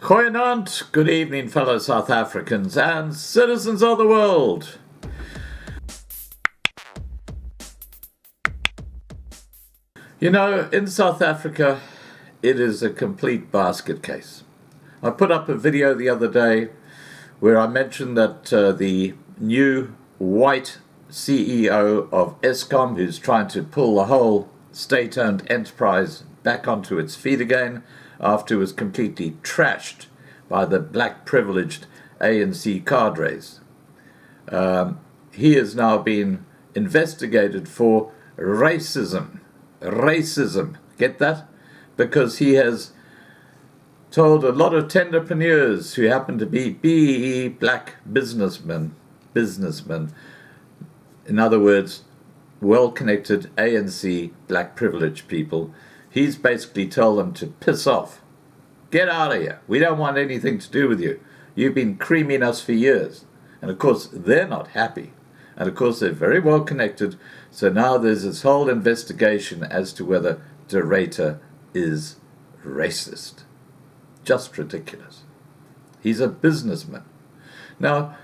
Goeienaand, good evening, fellow South Africans and citizens of the world. You know, in South Africa, it is a complete basket case. I put up a video the other day where I mentioned that the new white CEO of Eskom, who's trying to pull the whole state-owned enterprise back onto its feet again, after it was completely trashed by the black privileged ANC cadres. He is now being investigated for racism. Racism, get that? Because he has told a lot of tenderpreneurs who happen to be black businessmen, in other words, well-connected ANC black privileged people, he's basically told them to piss off. Get out of here. We don't want anything to do with you. You've been creaming us for years. And of course, they're not happy. And of course, they're very well connected. So now there's this whole investigation as to whether De Ruyter is racist. Just ridiculous. He's a businessman. Now,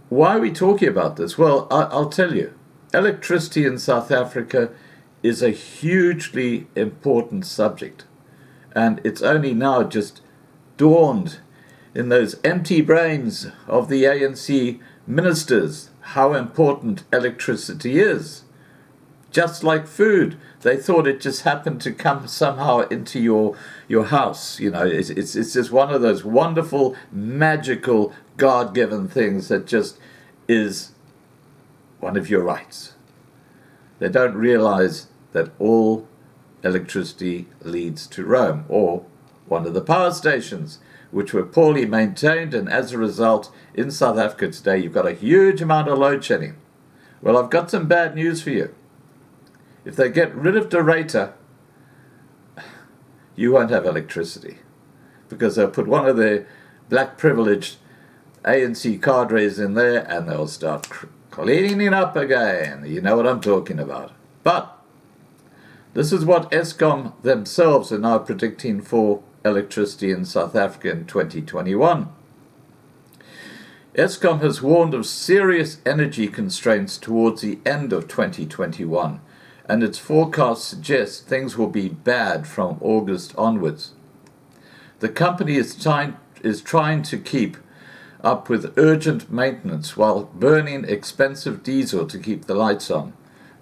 why are we talking about this? Well, I'll tell you. Electricity in South Africa is a hugely important subject. And it's only now just dawned in those empty brains of the ANC ministers how important electricity is. Just like food, they thought it just happened to come somehow into your house. You know, it's just one of those wonderful, magical, God-given things that just is one of your rights. They don't realize that all electricity leads to Rome, or one of the power stations, which were poorly maintained, and as a result, in South Africa today, you've got a huge amount of load shedding. Well, I've got some bad news for you. If they get rid of De Ruyter, you won't have electricity, because they'll put one of their black privileged ANC cadres in there, and they'll start cleaning it up again. You know what I'm talking about. But this is what Eskom themselves are now predicting for electricity in South Africa in 2021. Eskom has warned of serious energy constraints towards the end of 2021, and its forecast suggests things will be bad from August onwards. The company is trying to keep up with urgent maintenance while burning expensive diesel to keep the lights on.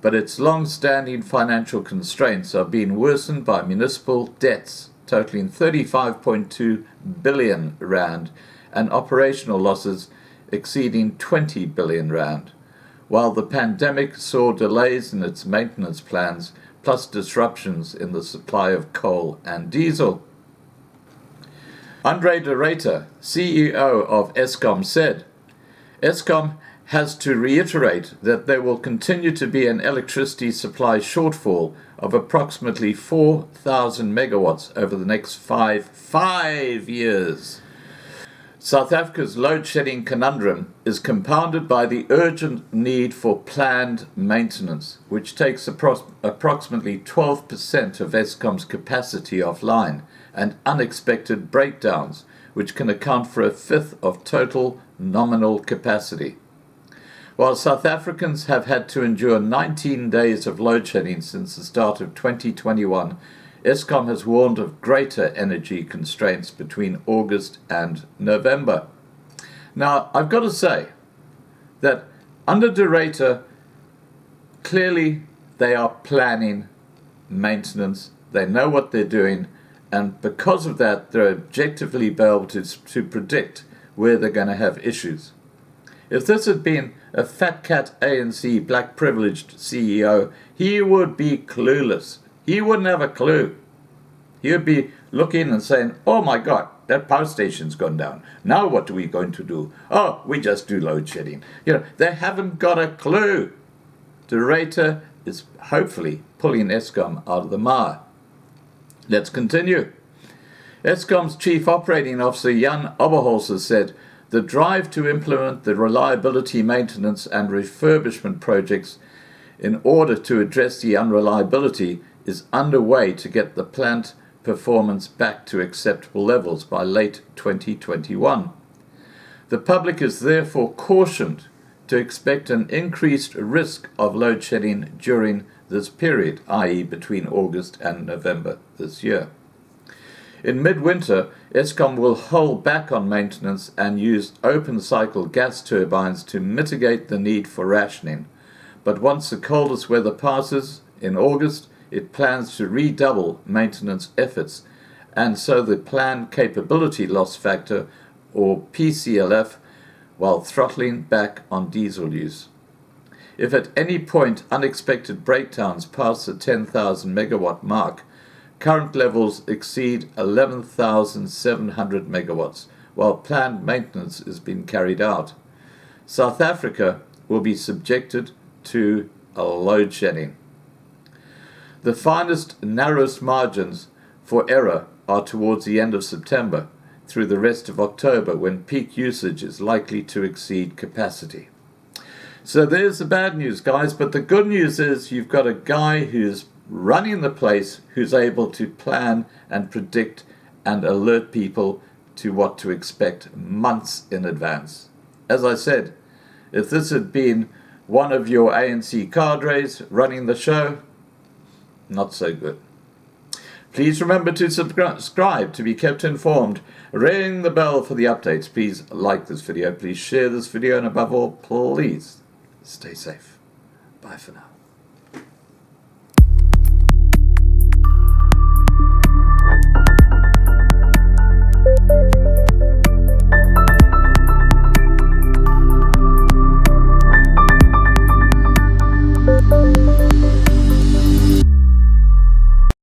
But its long-standing financial constraints are being worsened by municipal debts totaling 35.2 billion rand and operational losses exceeding 20 billion rand, while the pandemic saw delays in its maintenance plans plus disruptions in the supply of coal and diesel. Andre De Ruyter, CEO of Eskom, said, Eskom has to reiterate that there will continue to be an electricity supply shortfall of approximately 4,000 megawatts over the next five years. South Africa's load shedding conundrum is compounded by the urgent need for planned maintenance, which takes approximately 12% of Eskom's capacity offline, and unexpected breakdowns, which can account for a fifth of total nominal capacity. While South Africans have had to endure 19 days of load shedding since the start of 2021, Eskom has warned of greater energy constraints between August and November. Now, I've got to say that under De Ruyter, clearly they are planning maintenance, they know what they're doing, and because of that, they're objectively able to predict where they're going to have issues. If this had been a fat cat ANC black privileged CEO, he would be clueless. He wouldn't have a clue. He would be looking and saying, oh my God, that power station's gone down. Now what are we going to do? Oh, we just do load shedding. You know, they haven't got a clue. De Ruyter is hopefully pulling Eskom out of the mire. Let's continue. Eskom's Chief Operating Officer Jan Oberholzer said, the drive to implement the reliability maintenance and refurbishment projects in order to address the unreliability is underway to get the plant performance back to acceptable levels by late 2021. The public is therefore cautioned to expect an increased risk of load shedding during this period, i.e. between August and November this year. In midwinter, Eskom will hold back on maintenance and use open-cycle gas turbines to mitigate the need for rationing. But once the coldest weather passes, in August, it plans to redouble maintenance efforts, and so the planned capability loss factor, or PCLF, while throttling back on diesel use. If at any point unexpected breakdowns pass the 10,000 megawatt mark, current levels exceed 11,700 megawatts, while planned maintenance is being carried out. South Africa will be subjected to a load shedding. The finest, narrowest margins for error are towards the end of September through the rest of October, when peak usage is likely to exceed capacity. So there's the bad news, guys, but the good news is you've got a guy who's running the place, who's able to plan and predict and alert people to what to expect months in advance. As I said, if this had been one of your ANC cadres running the show, not so good. Please remember to subscribe to be kept informed. Ring the bell for the updates. Please like this video. Please share this video. And above all, please stay safe. Bye for now.